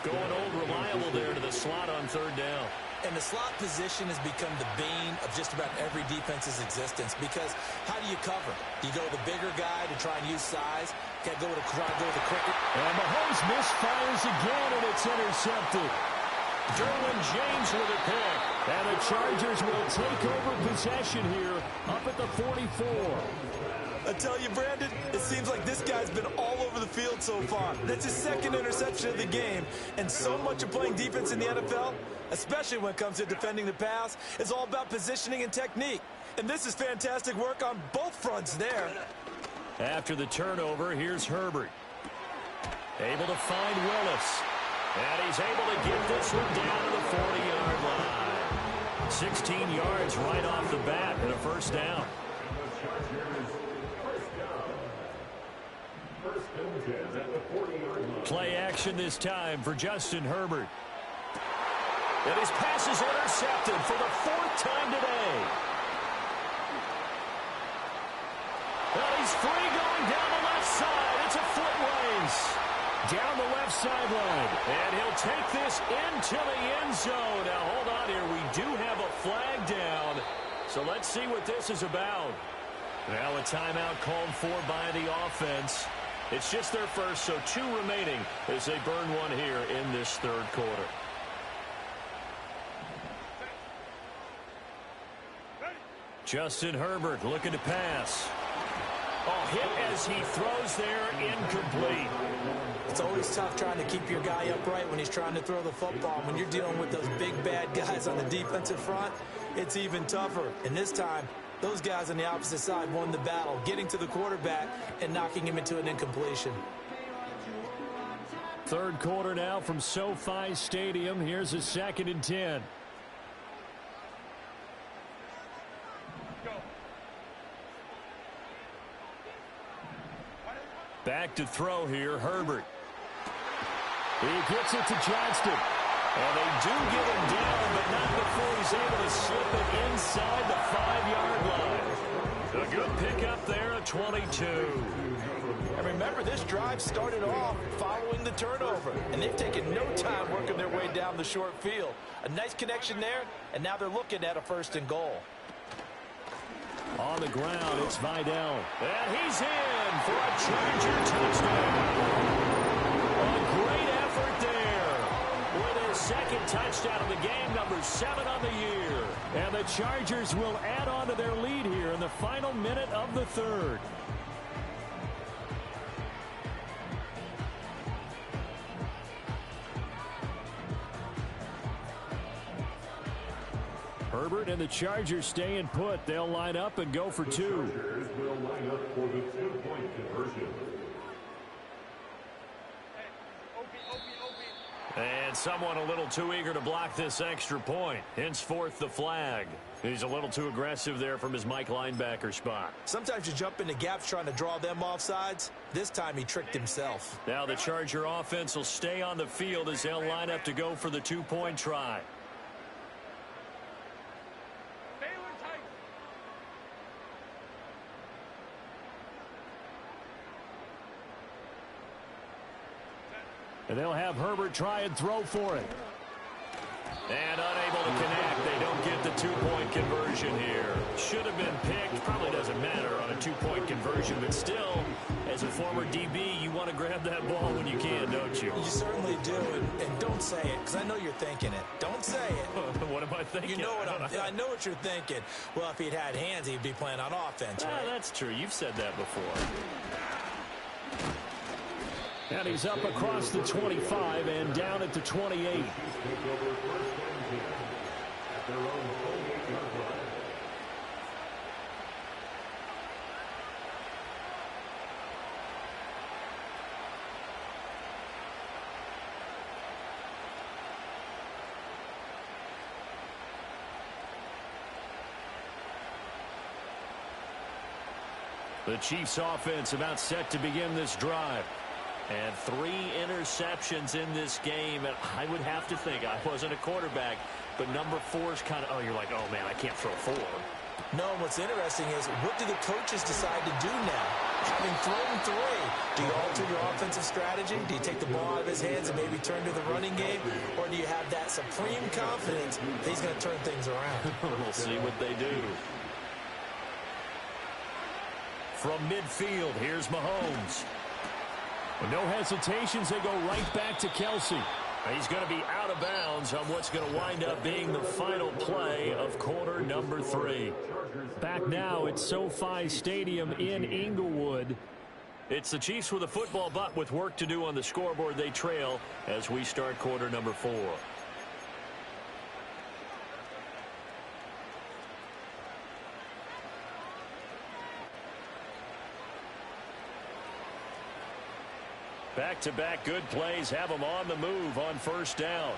Going old reliable there to the slot on 3rd down. And the slot position has become the bane of just about every defense's existence because how do you cover? Do you go with the bigger guy to try and use size? Can't go with the quicker. And Mahomes misfires again, and it's intercepted. Dwn James with a pick. And the Chargers will take over possession here up at the 44. I tell you, Brandon, it seems like this guy's been all over the field so far. That's his 2nd interception of the game. And so much of playing defense in the NFL, especially when it comes to defending the pass, is all about positioning and technique. And this is fantastic work on both fronts there. After the turnover, here's Herbert. Able to find Willis. And he's able to get this one down to the 40-yard line. 16 yards right off the bat and a 1st down. Play action this time for Justin Herbert. And his pass is intercepted for the 4th time today. Well, he's free going down the left side. It's a foot race. Down the left sideline. And he'll take this into the end zone. Now, hold on here. We do have a flag down. So let's see what this is about. Now a timeout called for by the offense. It's just their first, so 2 remaining as they burn one here in this third quarter. Justin Herbert looking to pass. Oh, hit as he throws there, incomplete. It's always tough trying to keep your guy upright when he's trying to throw the football. When you're dealing with those big, bad guys on the defensive front, it's even tougher. And this time, those guys on the opposite side won the battle, getting to the quarterback and knocking him into an incompletion. Third quarter now from SoFi Stadium. Here's a 2nd and 10. Back to throw here, Herbert. He gets it to Johnston. And they do get him down, but not before he's able to slip it inside the 5-yard line. A good pickup there at 22. And remember, this drive started off following the turnover, and they've taken no time working their way down the short field. A nice connection there, and now they're looking at a 1st and goal. On the ground, it's Vidal. And he's in for a Charger touchdown. A great effort there. With his 2nd touchdown of the game, number 7 on the year. And the Chargers will add on to their lead here in the final minute of the third. Herbert and the Chargers staying put. They'll line up and go for 2. Chargers will line up for the 2-point conversion. And someone a little too eager to block this extra point. Henceforth, the flag. He's a little too aggressive there from his Mike linebacker spot. Sometimes you jump into gaps trying to draw them off sides. This time he tricked himself. Now the Charger offense will stay on the field as they'll line up to go for the 2-point try. And they'll have Herbert try and throw for it. And unable to connect. They don't get the 2-point conversion here. Should have been picked. Probably doesn't matter on a 2-point conversion. But still, as a former DB, you want to grab that ball when you can, don't you? You certainly do. And don't say it, because I know you're thinking it. Don't say it. What am I thinking? You know what I know what you're thinking. Well, if he'd had hands, he'd be playing on offense, right? That's true. You've said that before. And he's up across the 25 and down at the 28. The Chiefs offense about set to begin this drive. And 3 interceptions in this game. And I would have to think, I wasn't a quarterback, but number 4 is kind of, oh, you're like, oh, man, I can't throw 4. No, what's interesting is, what do the coaches decide to do now? Having thrown 3, do you alter your offensive strategy? Do you take the ball out of his hands and maybe turn to the running game? Or do you have that supreme confidence that he's going to turn things around? We'll see what they do. From midfield, here's Mahomes. With no hesitations, they go right back to Kelsey. He's going to be out of bounds on what's going to wind up being the final play of quarter number 3. Back now at SoFi Stadium in Inglewood. It's the Chiefs with a football, but with work to do on the scoreboard, they trail as we start quarter number 4. Back-to-back good plays have them on the move on first down.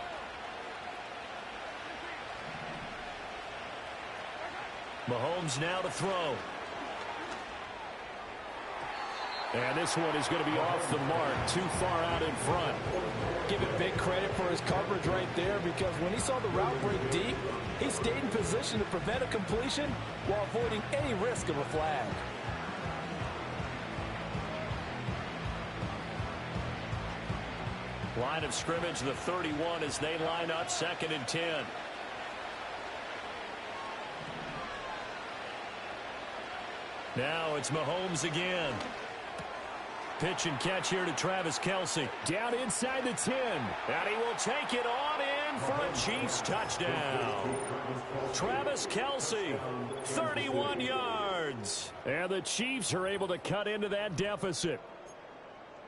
Mahomes now to throw. And this one is going to be off the mark, too far out in front. Give it big credit for his coverage right there, because when he saw the route break deep, he stayed in position to prevent a completion while avoiding any risk of a flag. Line of scrimmage, the 31, as they line up 2nd and 10. Now it's Mahomes again. Pitch and catch here to Travis Kelce. Down inside the 10. And he will take it on in for a Chiefs touchdown. Travis Kelce, 31 yards. And the Chiefs are able to cut into that deficit.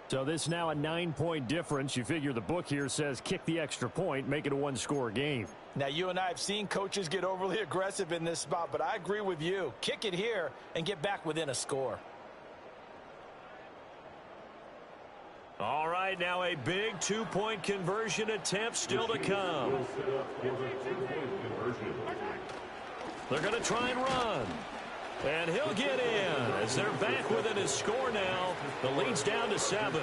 So this now a 9-point difference. You figure the book here says kick the extra point, make it a one-score game. Now, you and I have seen coaches get overly aggressive in this spot, but I agree with you. Kick it here and get back within a score. All right, now a big two-point conversion attempt still to come. They're going to try and run. And he'll get in as they're back within his score now. The lead's down to 7.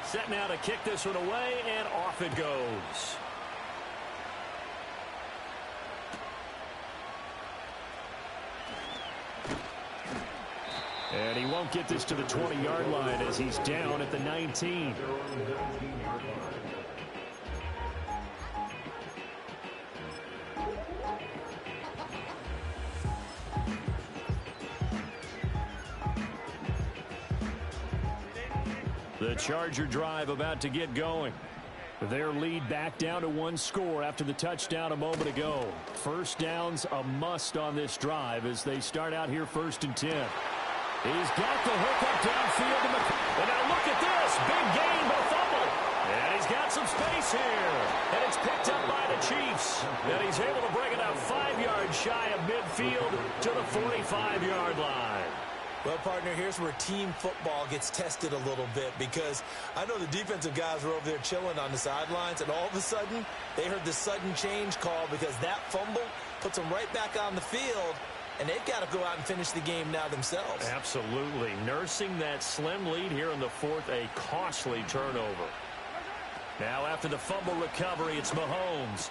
Set now to kick this one away, and off it goes. And he won't get this to the 20-yard line as he's down at the 19. The Charger drive about to get going. Their lead back down to 1 score after the touchdown a moment ago. First down's a must on this drive as they start out here 1st and 10. He's got the hook up downfield. And now look at this. Big gain, but a fumble. And he's got some space here. And it's picked up by the Chiefs. And he's able to bring it out 5 yards shy of midfield to the 45-yard line. Well, partner, here's where team football gets tested a little bit, because I know the defensive guys were over there chilling on the sidelines, and all of a sudden they heard the sudden change call because that fumble puts them right back on the field, and they've got to go out and finish the game now themselves. Absolutely. Nursing that slim lead here in the 4th, a costly turnover. Now after the fumble recovery, it's Mahomes.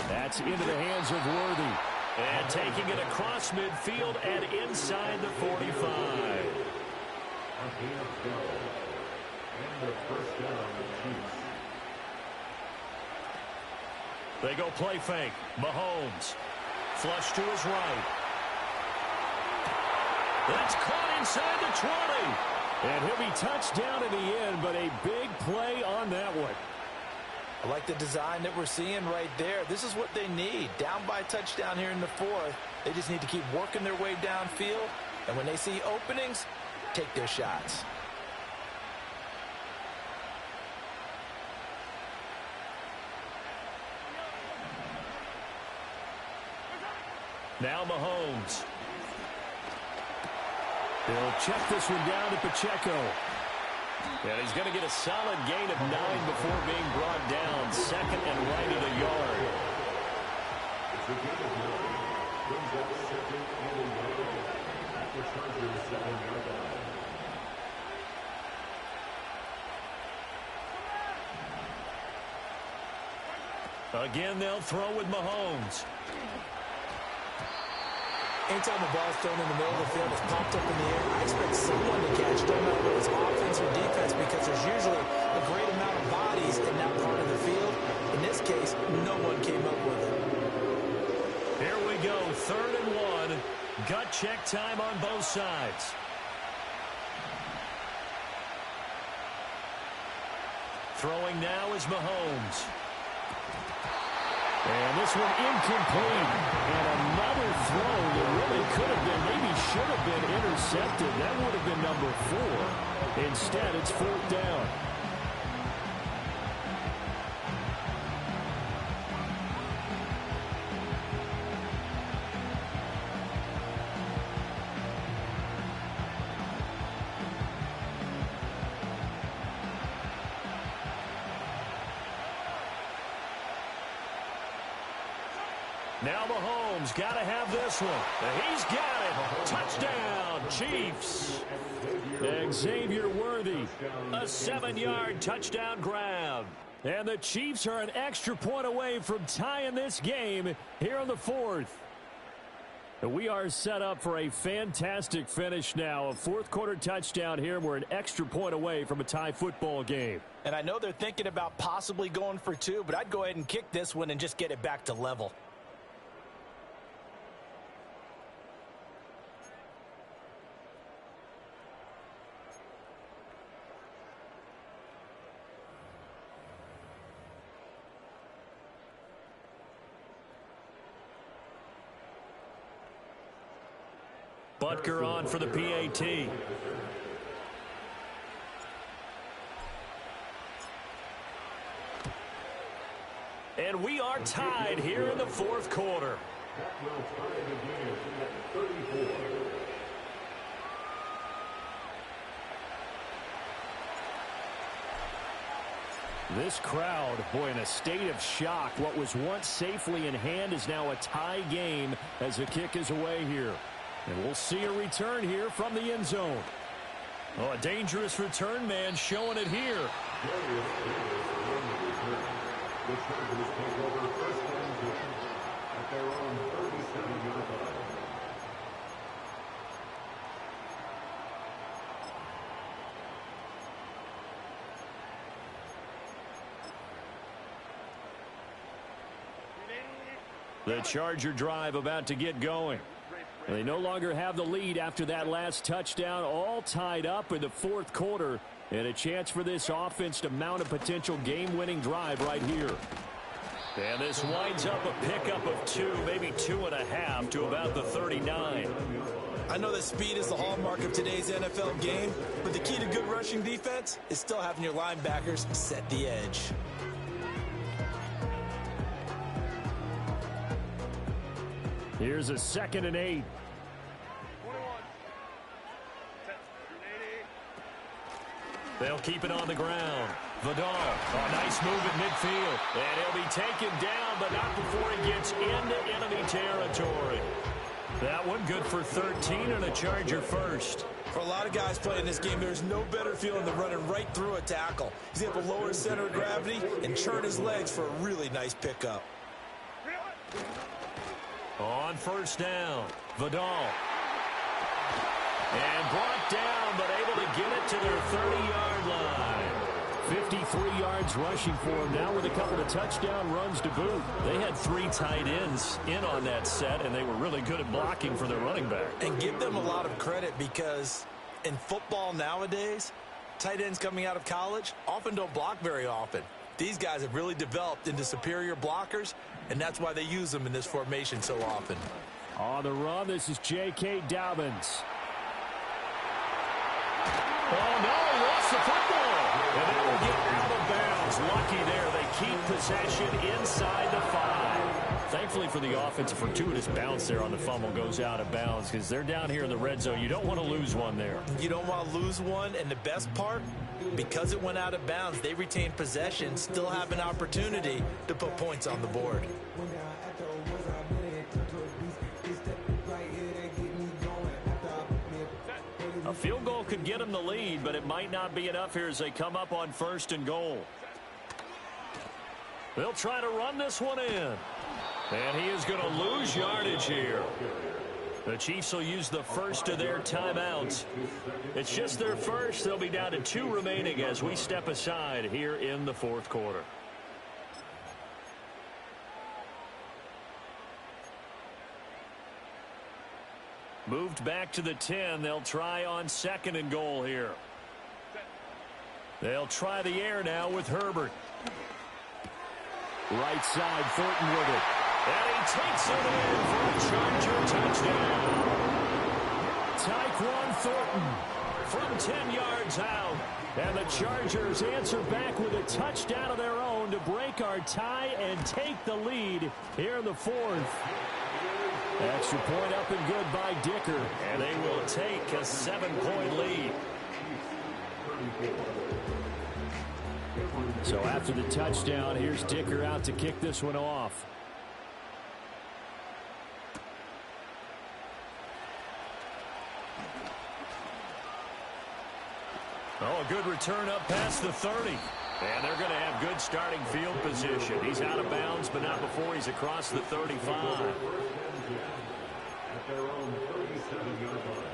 That's into the hands of Worthy. And taking it across midfield and inside the 45. They go play fake. Mahomes. Flush to his right. That's caught inside the 20. And he'll be touched down in the end, but a big play on that one. I like the design that we're seeing right there. This is what they need. Down by a touchdown here in the 4th. They just need to keep working their way downfield. And when they see openings, take their shots. Now Mahomes. He'll check this one down to Pacheco. And he's going to get a solid gain of 9 before being brought down. 2nd and right at a yard. Again, they'll throw with Mahomes. Anytime the ball's thrown in the middle of the field, it's popped up in the air, I expect someone to catch. Don't matter whether it's offense or defense, because there's usually a great amount of bodies in that part of the field. In this case, no one came up with it. Here we go, 3rd and 1. Gut check time on both sides. Throwing now is Mahomes. And this one incomplete. And another throw that really could have been, maybe should have been intercepted. That would have been number 4. Instead, it's 4th down. Now Mahomes got to have this one. He's got it. Touchdown, Chiefs. Xavier Worthy, a 7-yard touchdown grab. And the Chiefs are an extra point away from tying this game here in the fourth. We are set up for a fantastic finish now. A fourth-quarter touchdown here. We're an extra point away from a tie football game. And I know they're thinking about possibly going for 2, but I'd go ahead and kick this one and just get it back to level. Butker on for the PAT. And we are tied here in the fourth quarter. This crowd, boy, in a state of shock. What was once safely in hand is now a tie game as the kick is away here. And we'll see a return here from the end zone. Oh, a dangerous return man showing it here. The Charger drive about to get going. They no longer have the lead after that last touchdown, all tied up in the fourth quarter, and a chance for this offense to mount a potential game-winning drive right here. And this winds up a pickup of 2, maybe 2.5 to about the 39. I know that speed is the hallmark of today's NFL game, but the key to good rushing defense is still having your linebackers set the edge. Here's a 2nd and 8. They'll keep it on the ground. Vidal, a nice move at midfield. And he'll be taken down, but not before he gets into enemy territory. That one good for 13 and a Charger first. For a lot of guys playing this game, there's no better feeling than running right through a tackle. He's able to lower his center of gravity and churn his legs for a really nice pickup. On first down, Vidal. And brought down, but able to get it to their 30-yard line. 53 yards rushing for him now with a couple of touchdown runs to boot. They had 3 tight ends in on that set, and they were really good at blocking for their running back. And give them a lot of credit because in football nowadays, tight ends coming out of college often don't block very often. These guys have really developed into superior blockers, and that's why they use them in this formation so often. On the run, this is J.K. Dobbins. Oh, no, he lost the football. And that will get out of bounds. Lucky there. They keep possession inside the 5. Thankfully for the offense, a fortuitous bounce there on the fumble goes out of bounds because they're down here in the red zone. You don't want to lose one there. You don't want to lose one, and the best part, because it went out of bounds, they retain possession, still have an opportunity to put points on the board. A field goal could get them the lead, but it might not be enough here as they come up on 1st and goal. They'll try to run this one in. And he is going to lose yardage here. The Chiefs will use the first of their timeouts. It's just their first. They'll be down to 2 remaining as we step aside here in the fourth quarter. Moved back to the 10. They'll try on 2nd and goal here. They'll try the air now with Herbert. Right side, Thornton with it. And he takes it in for a Charger touchdown. Tyquan Thornton from 10 yards out. And the Chargers answer back with a touchdown of their own to break our tie and take the lead here in the fourth. Extra point up and good by Dicker. And they will take a 7-point lead. So after the touchdown, here's Dicker out to kick this one off. Oh, a good return up past the 30. And they're going to have good starting field position. He's out of bounds, but not before he's across the 35. At their own 37-yard line.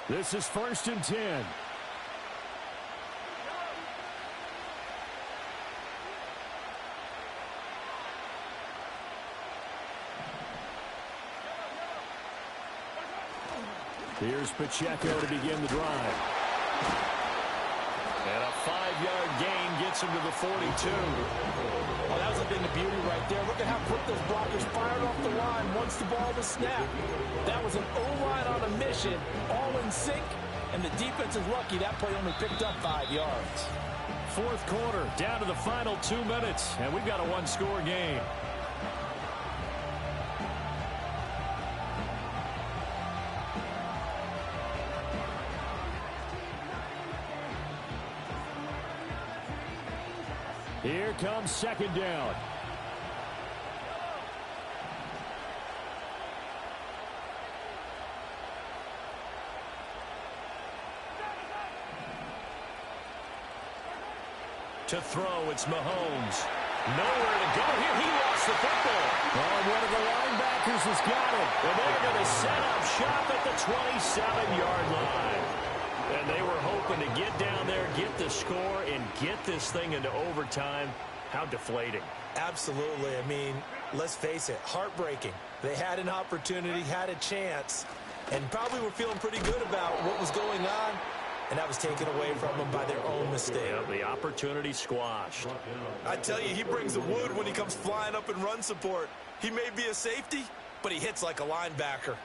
This is 1st and 10. Here's Pacheco to begin the drive. And a 5-yard gain gets him to the 42. Well, that was a thing of beauty right there. Look at how quick those blockers fired off the line once the ball was snapped. That was an O-line on a mission, all in sync, and the defense is lucky that play only picked up 5 yards. 4th quarter, down to the final 2 minutes, and we've got a one-score game. Here comes 2nd down. To throw, it's Mahomes. Nowhere to go here. He lost the football. Oh, one of the linebackers has got it. And they're going to set up shop at the 27-yard line. And they were hoping to get down there, get the score, and get this thing into overtime. How deflating. Absolutely. I mean, let's face it, heartbreaking. They had an opportunity, had a chance, and probably were feeling pretty good about what was going on, and that was taken away from them by their own mistake. Yeah, the opportunity squashed. I tell you, he brings the wood when he comes flying up in run support. He may be a safety, but he hits like a linebacker.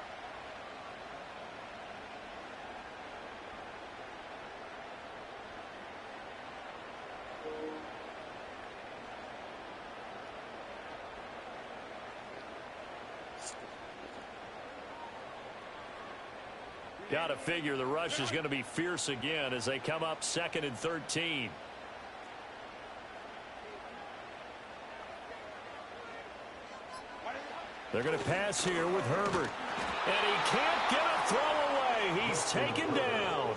Got to figure the rush is going to be fierce again as they come up 2nd and 13. They're going to pass here with Herbert. And he can't get a throw away. He's taken down.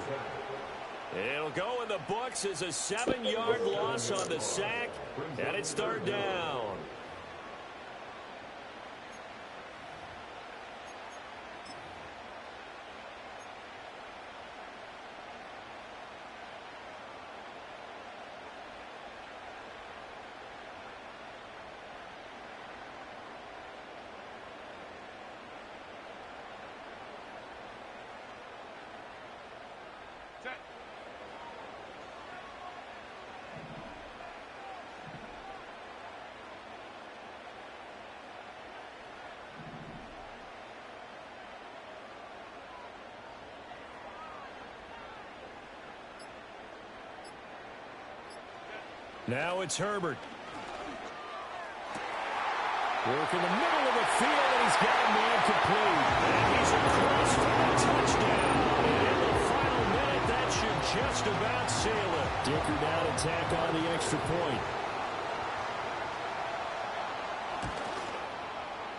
It'll go in the books as a 7-yard loss on the sack, and it's 3rd down. Now it's Herbert. Work in the middle of the field, and he's got a man complete. And he's across for a touchdown. And in the final minute, that should just about seal it. Dicker down attack on the extra point.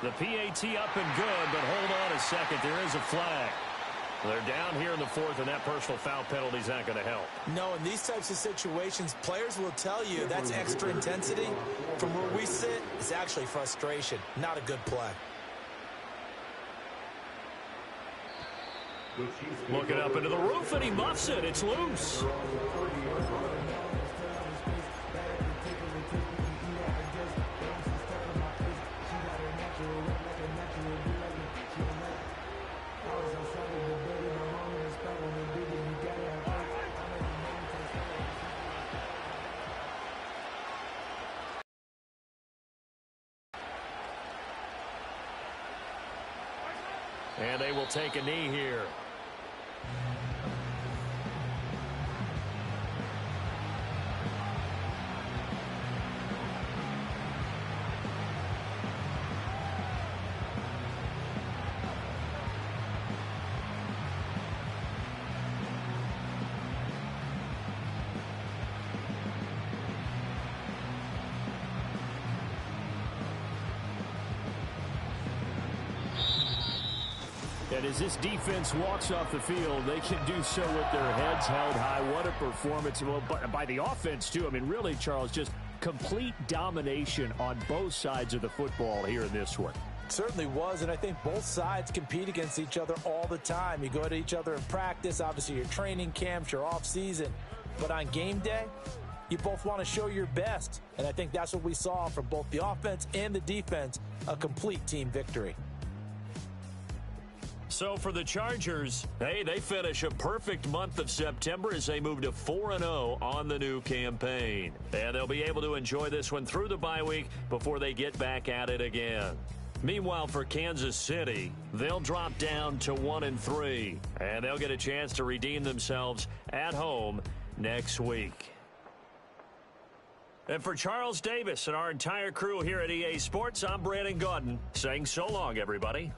The PAT up and good, but hold on a second. There is a flag. They're down here in the 4th, and that personal foul penalty is not going to help. No, in these types of situations, players will tell you that's extra intensity. From where we sit, it's actually frustration, not a good play. Looking up into the roof, and he muffs it. It's loose. And they will take a knee here. And as this defense walks off the field, they can do so with their heads held high. What a performance. Well, by the offense, too. I mean, really, Charles, just complete domination on both sides of the football here in this one. It certainly was, and I think both sides compete against each other all the time. You go to each other in practice, obviously your training camps, your off-season. But on game day, you both want to show your best. And I think that's what we saw from both the offense and the defense, a complete team victory. So for the Chargers, hey, they finish a perfect month of September as they move to 4-0 on the new campaign. And they'll be able to enjoy this one through the bye week before they get back at it again. Meanwhile, for Kansas City, they'll drop down to 1-3, and they'll get a chance to redeem themselves at home next week. And for Charles Davis and our entire crew here at EA Sports, I'm Brandon Gaudin saying so long, everybody.